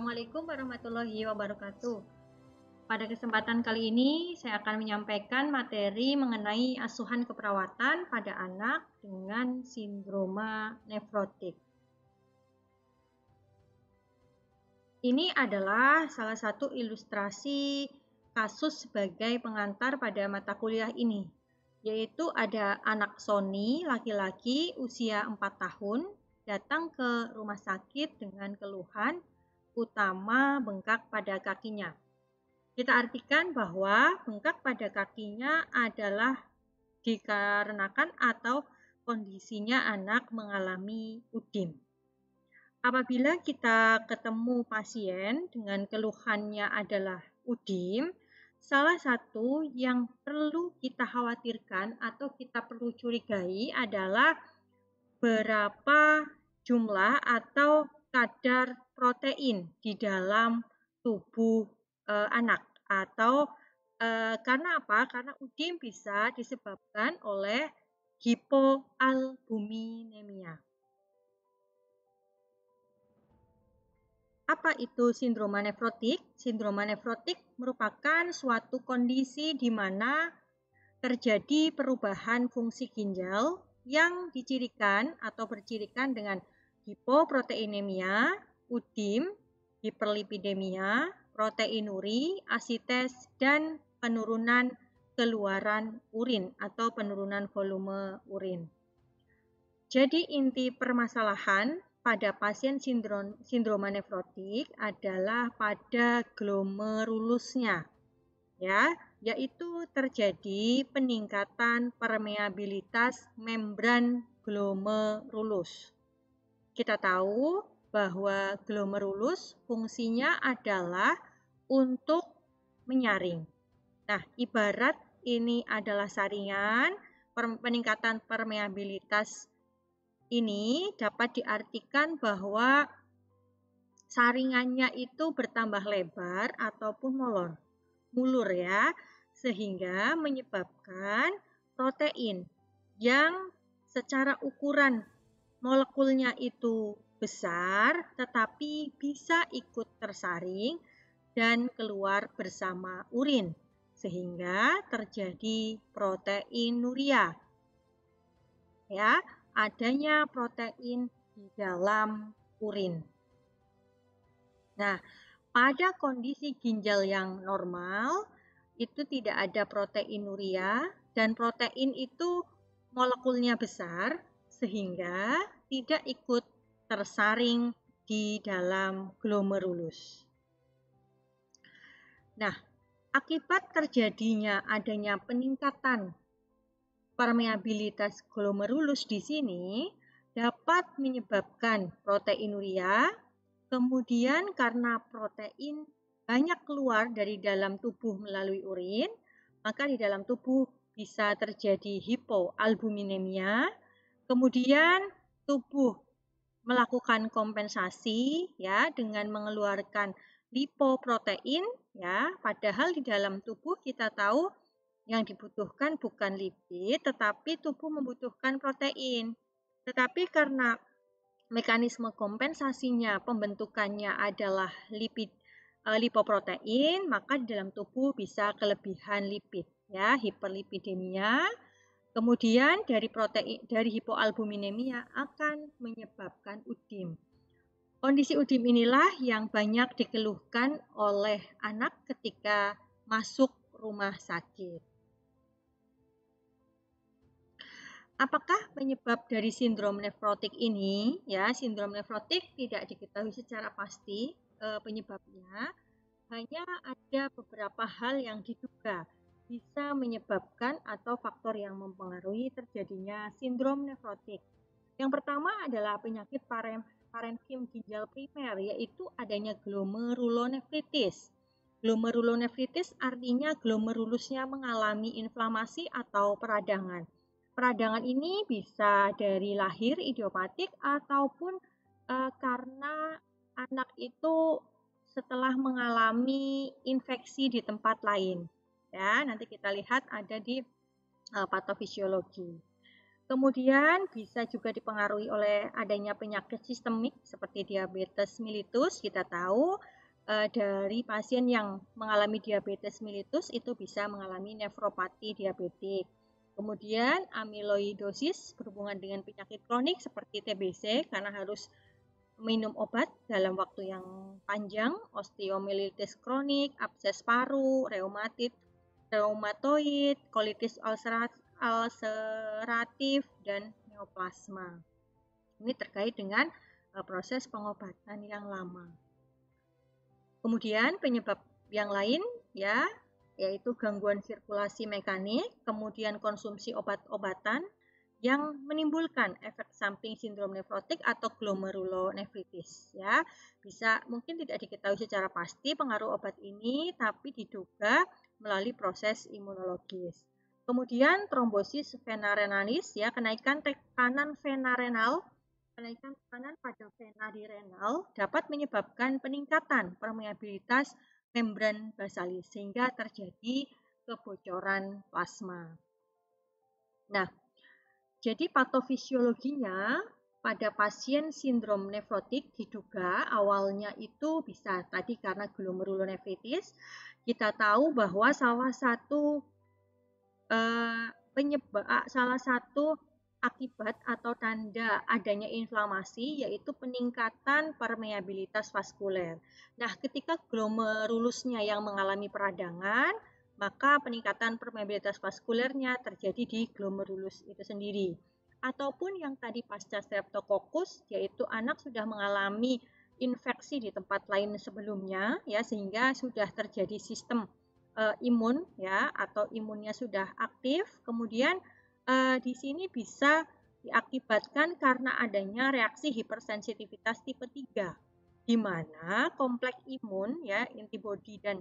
Assalamualaikum warahmatullahi wabarakatuh. Pada kesempatan kali ini, saya akan menyampaikan materi mengenai asuhan keperawatan pada anak dengan sindroma nefrotik. Ini adalah salah satu ilustrasi kasus sebagai pengantar pada mata kuliah ini, yaitu ada anak Sony, laki-laki, usia 4 tahun, datang ke rumah sakit dengan keluhan utama bengkak pada kakinya. Kita artikan bahwa bengkak pada kakinya adalah dikarenakan atau kondisinya anak mengalami UDIM. Apabila kita ketemu pasien dengan keluhannya adalah UDIM, salah satu yang perlu kita khawatirkan atau kita perlu curigai adalah berapa jumlah atau kadar protein di dalam tubuh anak atau karena apa? Karena UDIM bisa disebabkan oleh hipoalbuminemia. Apa itu sindroma nefrotik? Sindroma nefrotik merupakan suatu kondisi di mana terjadi perubahan fungsi ginjal yang dicirikan atau bercirikan dengan hipoproteinemia, UDIM, hiperlipidemia, proteinuri, asites, dan penurunan keluaran urin atau penurunan volume urin. Jadi inti permasalahan pada pasien sindroma nefrotik adalah pada glomerulusnya, ya, yaitu terjadi peningkatan permeabilitas membran glomerulus. Kita tahu bahwa glomerulus fungsinya adalah untuk menyaring. Nah, ibarat ini adalah saringan, peningkatan permeabilitas ini dapat diartikan bahwa saringannya itu bertambah lebar ataupun mulur ya, sehingga menyebabkan protein yang secara ukuran molekulnya itu besar tetapi bisa ikut tersaring dan keluar bersama urin sehingga terjadi proteinuria. Ya, adanya protein di dalam urin. Nah, pada kondisi ginjal yang normal, itu tidak ada proteinuria dan protein itu molekulnya besar sehingga tidak ikut tersaring di dalam glomerulus. Nah, akibat terjadinya adanya peningkatan permeabilitas glomerulus di sini dapat menyebabkan proteinuria. Kemudian karena protein banyak keluar dari dalam tubuh melalui urin, maka di dalam tubuh bisa terjadi hipoalbuminemia. Kemudian tubuh melakukan kompensasi ya dengan mengeluarkan lipoprotein ya, padahal di dalam tubuh kita tahu yang dibutuhkan bukan lipid tetapi tubuh membutuhkan protein. Tetapi karena mekanisme kompensasinya pembentukannya adalah lipoprotein, maka di dalam tubuh bisa kelebihan lipid ya, hiperlipidemia. Kemudian dari hipoalbuminemia akan menyebabkan UDIM. Kondisi UDIM inilah yang banyak dikeluhkan oleh anak ketika masuk rumah sakit. Apakah penyebab dari sindrom nefrotik ini? Ya, sindrom nefrotik tidak diketahui secara pasti penyebabnya. Hanya ada beberapa hal yang diduga bisa menyebabkan atau faktor yang mempengaruhi terjadinya sindrom nefrotik. Yang pertama adalah penyakit parenkim ginjal primer, yaitu adanya glomerulonefritis. Glomerulonefritis artinya glomerulusnya mengalami inflamasi atau peradangan. Peradangan ini bisa dari lahir idiopatik ataupun karena anak itu setelah mengalami infeksi di tempat lain. Ya, nanti kita lihat ada di patofisiologi. Kemudian bisa juga dipengaruhi oleh adanya penyakit sistemik seperti diabetes mellitus. Kita tahu dari pasien yang mengalami diabetes mellitus itu bisa mengalami nefropati diabetik. Kemudian amyloidosis berhubungan dengan penyakit kronik seperti TBC karena harus minum obat dalam waktu yang panjang, osteomyelitis kronik, abses paru, reumatoid, kolitis ulceratif, dan neoplasma. Ini terkait dengan proses pengobatan yang lama. Kemudian penyebab yang lain ya, yaitu gangguan sirkulasi mekanik, kemudian konsumsi obat-obatan yang menimbulkan efek samping sindrom nefrotik atau glomerulonefritis ya. Bisa mungkin tidak diketahui secara pasti pengaruh obat ini, tapi diduga melalui proses imunologis. Kemudian trombosis vena renalis ya, kenaikan tekanan vena renal, kenaikan tekanan pada vena di renal dapat menyebabkan peningkatan permeabilitas membran basalis sehingga terjadi kebocoran plasma. Nah, jadi patofisiologinya pada pasien sindrom nefrotik diduga awalnya itu bisa tadi karena glomerulonefritis. Kita tahu bahwa salah satu akibat atau tanda adanya inflamasi yaitu peningkatan permeabilitas vaskuler. Nah, ketika glomerulusnya yang mengalami peradangan, maka peningkatan permeabilitas vaskulernya terjadi di glomerulus itu sendiri. Ataupun yang tadi pasca streptococcus, yaitu anak sudah mengalami infeksi di tempat lain sebelumnya, ya sehingga sudah terjadi sistem imun, ya atau imunnya sudah aktif. Kemudian di sini bisa diakibatkan karena adanya reaksi hipersensitivitas tipe 3, di mana kompleks imun, ya antibodi dan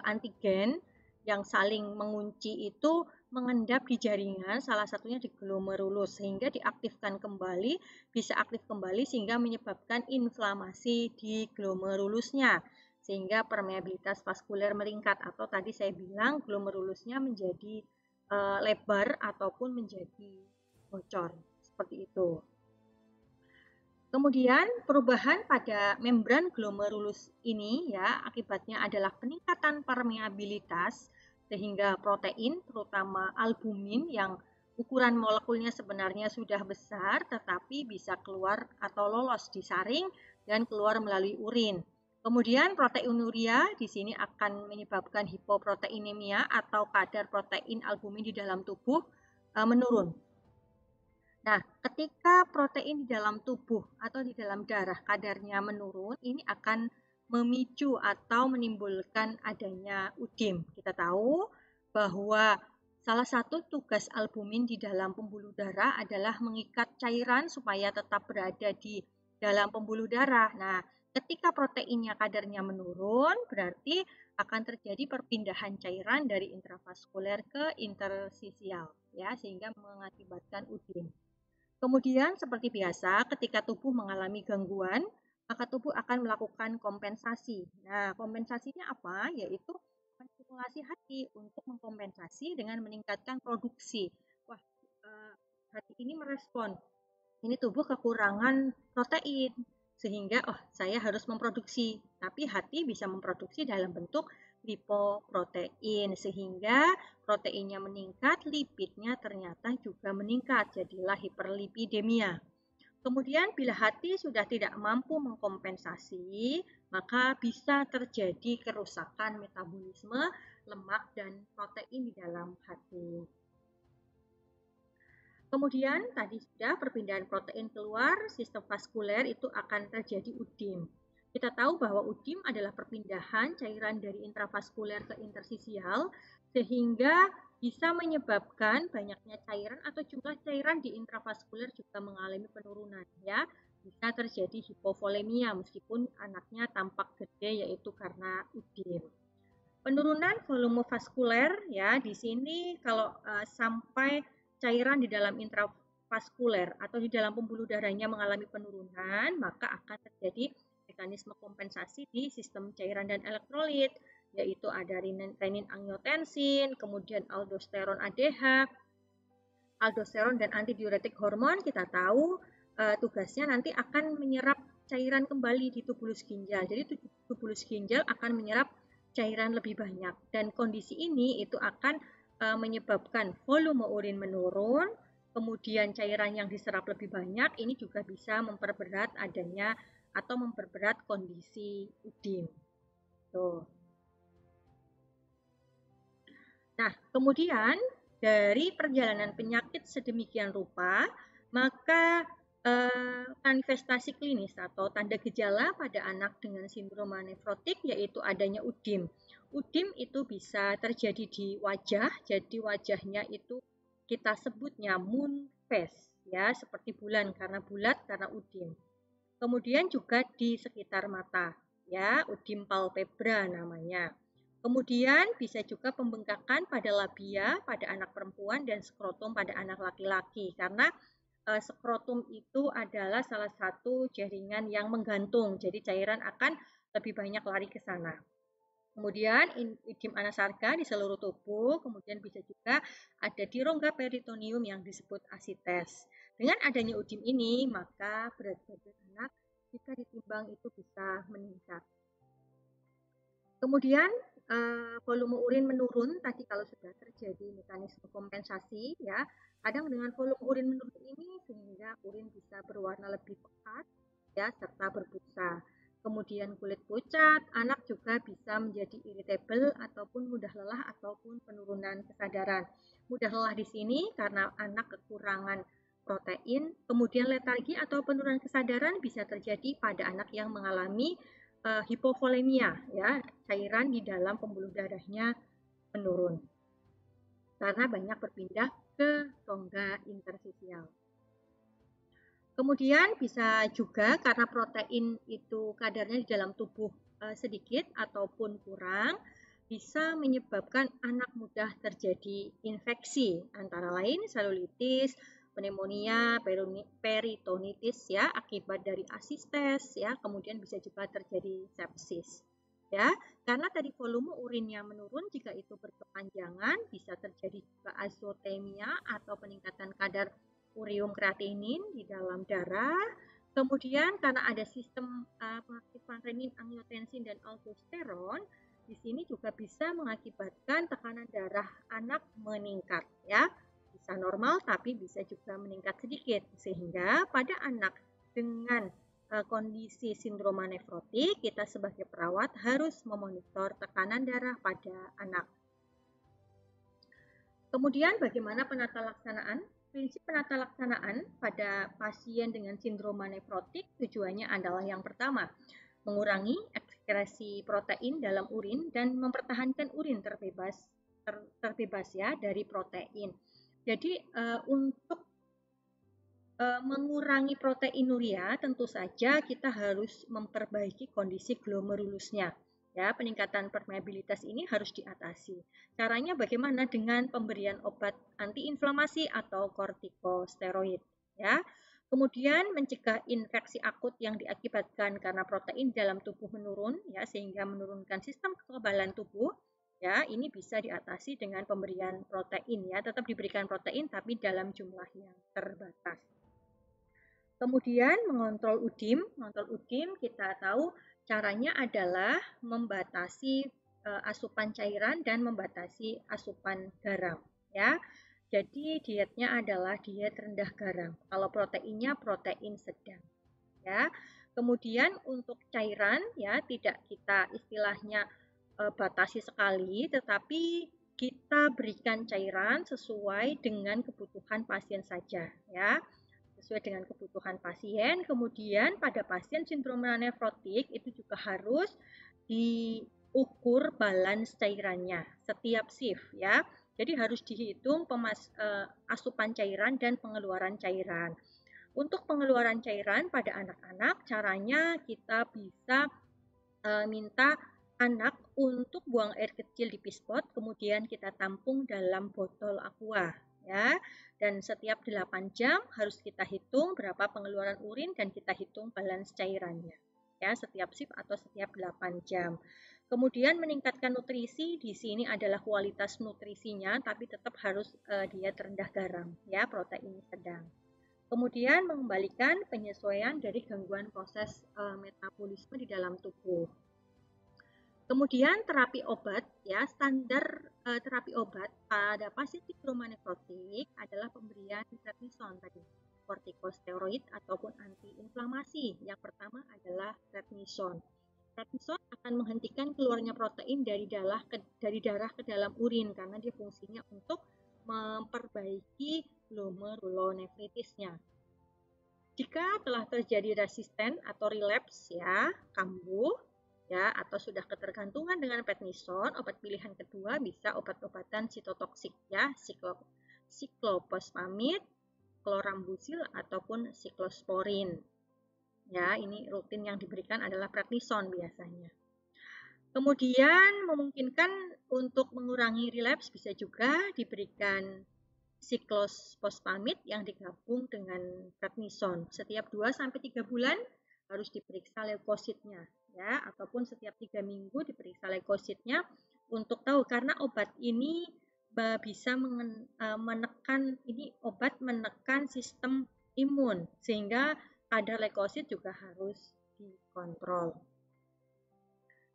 antigen yang saling mengunci itu mengendap di jaringan, salah satunya di glomerulus, sehingga diaktifkan kembali, bisa aktif kembali sehingga menyebabkan inflamasi di glomerulusnya, sehingga permeabilitas vaskuler meningkat, atau tadi saya bilang glomerulusnya menjadi lebar ataupun menjadi bocor, seperti itu. Kemudian perubahan pada membran glomerulus ini ya akibatnya adalah peningkatan permeabilitas sehingga protein terutama albumin yang ukuran molekulnya sebenarnya sudah besar tetapi bisa keluar atau lolos disaring dan keluar melalui urin. Kemudian proteinuria di sini akan menyebabkan hipoproteinemia atau kadar protein albumin di dalam tubuh menurun. Nah, ketika protein di dalam tubuh atau di dalam darah kadarnya menurun, ini akan memicu atau menimbulkan adanya udim. Kita tahu bahwa salah satu tugas albumin di dalam pembuluh darah adalah mengikat cairan supaya tetap berada di dalam pembuluh darah. Nah, ketika proteinnya kadarnya menurun, berarti akan terjadi perpindahan cairan dari intravaskuler ke intersisial, ya, sehingga mengakibatkan udim. Kemudian seperti biasa ketika tubuh mengalami gangguan, maka tubuh akan melakukan kompensasi. Nah, kompensasinya apa? Yaitu menstimulasi hati untuk mengkompensasi dengan meningkatkan produksi. Wah, hati ini merespon. Ini tubuh kekurangan protein sehingga saya harus memproduksi. Tapi hati bisa memproduksi dalam bentuk lipoprotein sehingga proteinnya meningkat, lipidnya ternyata juga meningkat, jadilah hiperlipidemia. Kemudian bila hati sudah tidak mampu mengkompensasi, maka bisa terjadi kerusakan metabolisme lemak dan protein di dalam hati. Kemudian tadi sudah perpindahan protein keluar, sistem vaskuler itu akan terjadi udim. Kita tahu bahwa udim adalah perpindahan cairan dari intravaskuler ke intersisial sehingga bisa menyebabkan banyaknya cairan atau jumlah cairan di intravaskuler juga mengalami penurunan ya. Bisa terjadi hipovolemia meskipun anaknya tampak gede yaitu karena udim. Penurunan volume vaskuler ya di sini kalau sampai cairan di dalam intravaskuler atau di dalam pembuluh darahnya mengalami penurunan, maka akan terjadi mekanisme kompensasi di sistem cairan dan elektrolit, yaitu ada renin angiotensin, kemudian aldosteron ADH, aldosteron dan antidiuretik hormon kita tahu tugasnya nanti akan menyerap cairan kembali di tubulus ginjal. Jadi tubulus ginjal akan menyerap cairan lebih banyak dan kondisi ini itu akan menyebabkan volume urin menurun, kemudian cairan yang diserap lebih banyak, ini juga bisa memperberat adanya atau memperberat kondisi udim. Tuh. Nah, kemudian dari perjalanan penyakit sedemikian rupa, maka manifestasi klinis atau tanda gejala pada anak dengan sindroma nefrotik yaitu adanya udim. Udim itu bisa terjadi di wajah, jadi wajahnya itu kita sebutnya moon face, ya seperti bulan karena bulat karena udim. Kemudian juga di sekitar mata, ya udim palpebra namanya. Kemudian bisa juga pembengkakan pada labia pada anak perempuan dan skrotum pada anak laki-laki karena skrotum itu adalah salah satu jaringan yang menggantung, jadi cairan akan lebih banyak lari ke sana. Kemudian idim anasarga di seluruh tubuh, kemudian bisa juga ada di rongga peritoneum yang disebut asites. Dengan adanya udim ini, maka berat badan anak jika ditimbang itu bisa meningkat. Kemudian volume urin menurun tadi kalau sudah terjadi mekanisme kompensasi ya. Kadang dengan volume urin menurun ini sehingga urin bisa berwarna lebih pekat ya serta berbusa. Kemudian kulit pucat, anak juga bisa menjadi irritable ataupun mudah lelah ataupun penurunan kesadaran. Mudah lelah di sini karena anak kekurangan protein, kemudian letargi atau penurunan kesadaran bisa terjadi pada anak yang mengalami hipovolemia, ya cairan di dalam pembuluh darahnya menurun karena banyak berpindah ke rongga interstisial. Kemudian bisa juga karena protein itu kadarnya di dalam tubuh sedikit ataupun kurang, bisa menyebabkan anak mudah terjadi infeksi, antara lain selulitis, pneumonia, peritonitis ya akibat dari asistes ya, kemudian bisa juga terjadi sepsis. Ya, karena tadi volume urinnya menurun jika itu berkepanjangan bisa terjadi juga azotemia atau peningkatan kadar ureum kreatinin di dalam darah. Kemudian karena ada sistem pengaktifan renin, angiotensin dan aldosteron, di sini juga bisa mengakibatkan tekanan darah anak meningkat ya. Bisa normal tapi bisa juga meningkat sedikit sehingga pada anak dengan kondisi sindroma nefrotik kita sebagai perawat harus memonitor tekanan darah pada anak. Kemudian bagaimana penata laksanaan? Prinsip penata laksanaan pada pasien dengan sindroma nefrotik tujuannya adalah yang pertama, mengurangi ekskresi protein dalam urin dan mempertahankan urin terbebas ya dari protein. Jadi untuk mengurangi proteinuria tentu saja kita harus memperbaiki kondisi glomerulusnya. Ya, peningkatan permeabilitas ini harus diatasi. Caranya bagaimana? Dengan pemberian obat antiinflamasi atau kortikosteroid. Ya. Kemudian mencegah infeksi akut yang diakibatkan karena protein dalam tubuh menurun, ya, sehingga menurunkan sistem kekebalan tubuh. Ya, ini bisa diatasi dengan pemberian protein. Ya, tetap diberikan protein tapi dalam jumlah yang terbatas. Kemudian mengontrol udim. Mengontrol udim kita tahu caranya adalah membatasi asupan cairan dan membatasi asupan garam ya. Jadi dietnya adalah diet rendah garam. Kalau proteinnya protein sedang ya. Kemudian untuk cairan ya tidak kita istilahnya batasi sekali tetapi kita berikan cairan sesuai dengan kebutuhan pasien saja ya. Sesuai dengan kebutuhan pasien. Kemudian pada pasien sindroma nefrotik itu juga harus diukur balance cairannya setiap shift ya. Jadi harus dihitung asupan cairan dan pengeluaran cairan. Untuk pengeluaran cairan pada anak-anak caranya kita bisa minta anak untuk buang air kecil di pispot, kemudian kita tampung dalam botol aqua ya. Dan setiap 8 jam harus kita hitung berapa pengeluaran urin dan kita hitung balance cairannya ya, setiap shift atau setiap 8 jam. Kemudian meningkatkan nutrisi, di sini adalah kualitas nutrisinya, tapi tetap harus diet rendah garam, ya, protein sedang. Kemudian mengembalikan penyesuaian dari gangguan proses metabolisme di dalam tubuh. Kemudian terapi obat, ya, standar terapi obat pada pasien sindroma nefrotik adalah pemberian prednison tadi, kortikosteroid ataupun antiinflamasi. Yang pertama adalah prednison. Prednison akan menghentikan keluarnya protein dari darah ke dalam urin karena dia fungsinya untuk memperbaiki glomerulonefritisnya. Jika telah terjadi resisten atau relapse, ya, kambuh, ya, atau sudah ketergantungan dengan prednison, obat pilihan kedua bisa obat-obatan sitotoksik, ya, siklofosfamid, klorambucil ataupun siklosporin. Ya, ini rutin yang diberikan adalah prednison biasanya. Kemudian memungkinkan untuk mengurangi relapse bisa juga diberikan siklofosfamid yang digabung dengan prednison. Setiap 2-3 bulan harus diperiksa leukositnya, ya, ataupun setiap 3 minggu diperiksa leukositnya untuk tahu, karena obat ini bisa menekan, ini obat menekan sistem imun sehingga kadar leukosit juga harus dikontrol.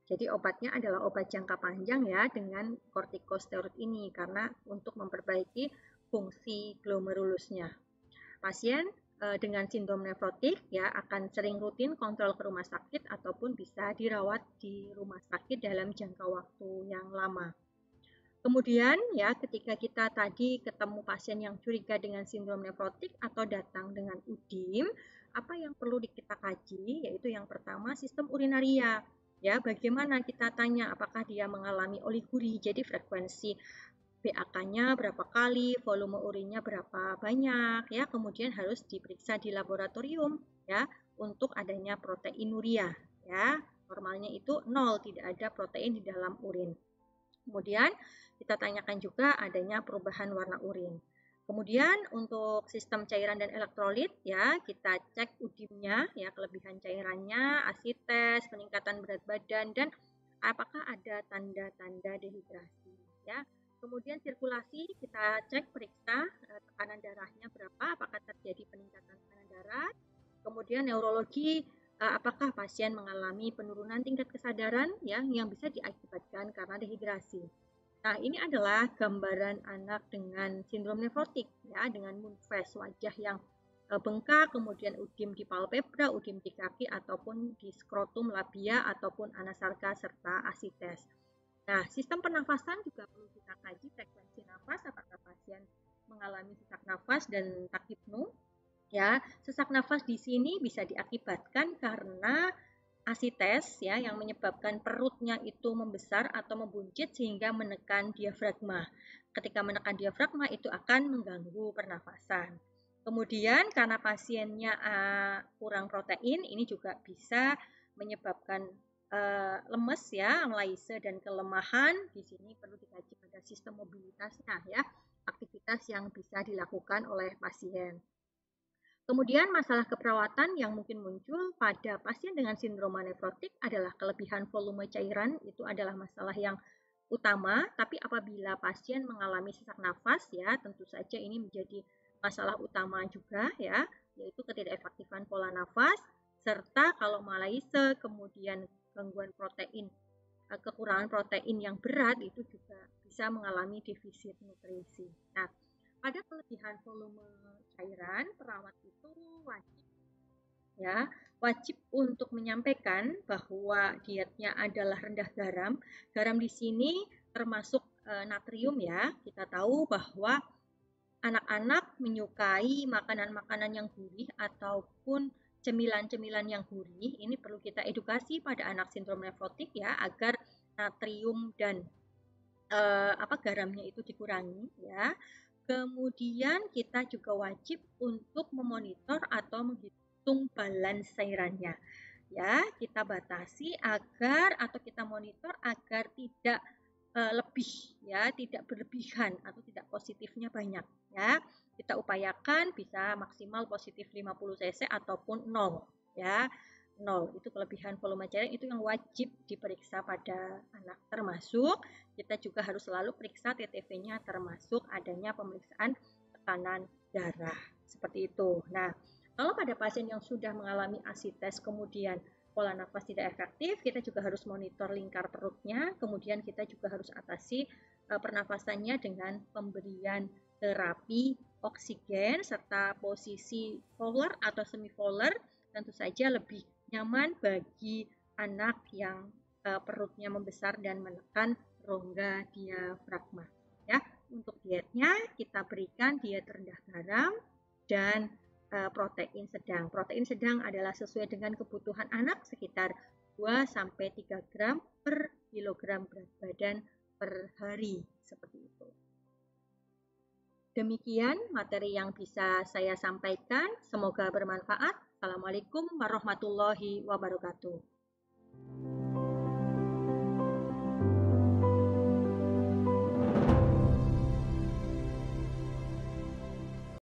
Jadi obatnya adalah obat jangka panjang, ya, dengan kortikosteroid ini karena untuk memperbaiki fungsi glomerulusnya. Pasien dengan sindrom nefrotik, ya, akan sering rutin kontrol ke rumah sakit ataupun bisa dirawat di rumah sakit dalam jangka waktu yang lama. Kemudian, ya, ketika kita tadi ketemu pasien yang curiga dengan sindrom nefrotik atau datang dengan udim, apa yang perlu kita kaji? Yaitu yang pertama sistem urinaria. Ya, bagaimana kita tanya apakah dia mengalami oliguria, jadi frekuensi BAK-nya berapa kali, volume urinnya berapa banyak, ya. Kemudian harus diperiksa di laboratorium, ya, untuk adanya proteinuria, ya. Normalnya itu 0, tidak ada protein di dalam urin. Kemudian kita tanyakan juga adanya perubahan warna urin. Kemudian untuk sistem cairan dan elektrolit, ya, kita cek udimnya, ya, kelebihan cairannya, asites, peningkatan berat badan, dan apakah ada tanda-tanda dehidrasi, ya. Kemudian sirkulasi kita cek, periksa tekanan darahnya berapa, apakah terjadi peningkatan tekanan darah. Kemudian neurologi, apakah pasien mengalami penurunan tingkat kesadaran, ya, yang bisa diakibatkan karena dehidrasi. Nah, ini adalah gambaran anak dengan sindrom nefrotik, ya, dengan moon face, wajah yang bengkak, kemudian udim di palpebra, udim di kaki, ataupun di skrotum labia, ataupun anasarka, serta asites. Nah, sistem pernafasan juga perlu kita kaji, frekuensi nafas, apakah pasien mengalami sesak nafas dan takyipnu. Ya, sesak nafas di sini bisa diakibatkan karena asites, ya, yang menyebabkan perutnya itu membesar atau membuncit sehingga menekan diafragma. Ketika menekan diafragma itu akan mengganggu pernafasan. Kemudian karena pasiennya kurang protein, ini juga bisa menyebabkan lemes, ya, malaise dan kelemahan. Di sini perlu dikaji pada sistem mobilitasnya, ya, aktivitas yang bisa dilakukan oleh pasien. Kemudian masalah keperawatan yang mungkin muncul pada pasien dengan sindrom nefrotik adalah kelebihan volume cairan, itu adalah masalah yang utama, tapi apabila pasien mengalami sesak nafas, ya, tentu saja ini menjadi masalah utama juga, ya, yaitu ketidakefektifan pola nafas, serta kalau malaise, kemudian gangguan protein, kekurangan protein yang berat itu juga bisa mengalami defisit nutrisi. Nah, pada kelebihan volume cairan, perawat itu wajib, ya, wajib untuk menyampaikan bahwa dietnya adalah rendah garam. Garam di sini termasuk natrium, ya. Kita tahu bahwa anak-anak menyukai makanan-makanan yang gurih ataupun cemilan-cemilan yang gurih. Ini perlu kita edukasi pada anak sindrom nefrotik, ya, agar natrium dan garamnya itu dikurangi, ya. Kemudian kita juga wajib untuk memonitor atau menghitung balance cairannya. Ya, kita batasi agar atau kita monitor agar tidak lebih, ya, tidak berlebihan atau tidak positifnya banyak, ya. Kita upayakan bisa maksimal positif 50 cc ataupun 0, ya. 0. Itu kelebihan volume cairan, itu yang wajib diperiksa pada anak. Termasuk kita juga harus selalu periksa TTV-nya, termasuk adanya pemeriksaan tekanan darah. Seperti itu. Nah, kalau pada pasien yang sudah mengalami asites kemudian pola nafas tidak efektif, kita juga harus monitor lingkar perutnya, kemudian kita juga harus atasi pernafasannya dengan pemberian terapi oksigen serta posisi Fowler atau semi Fowler tentu saja lebih nyaman bagi anak yang perutnya membesar dan menekan rongga diafragma. Ya, untuk dietnya kita berikan diet rendah garam dan protein sedang. Protein sedang adalah sesuai dengan kebutuhan anak sekitar 2-3 gram per kilogram berat badan per hari, seperti itu. Demikian materi yang bisa saya sampaikan. Semoga bermanfaat. Assalamualaikum warahmatullahi wabarakatuh.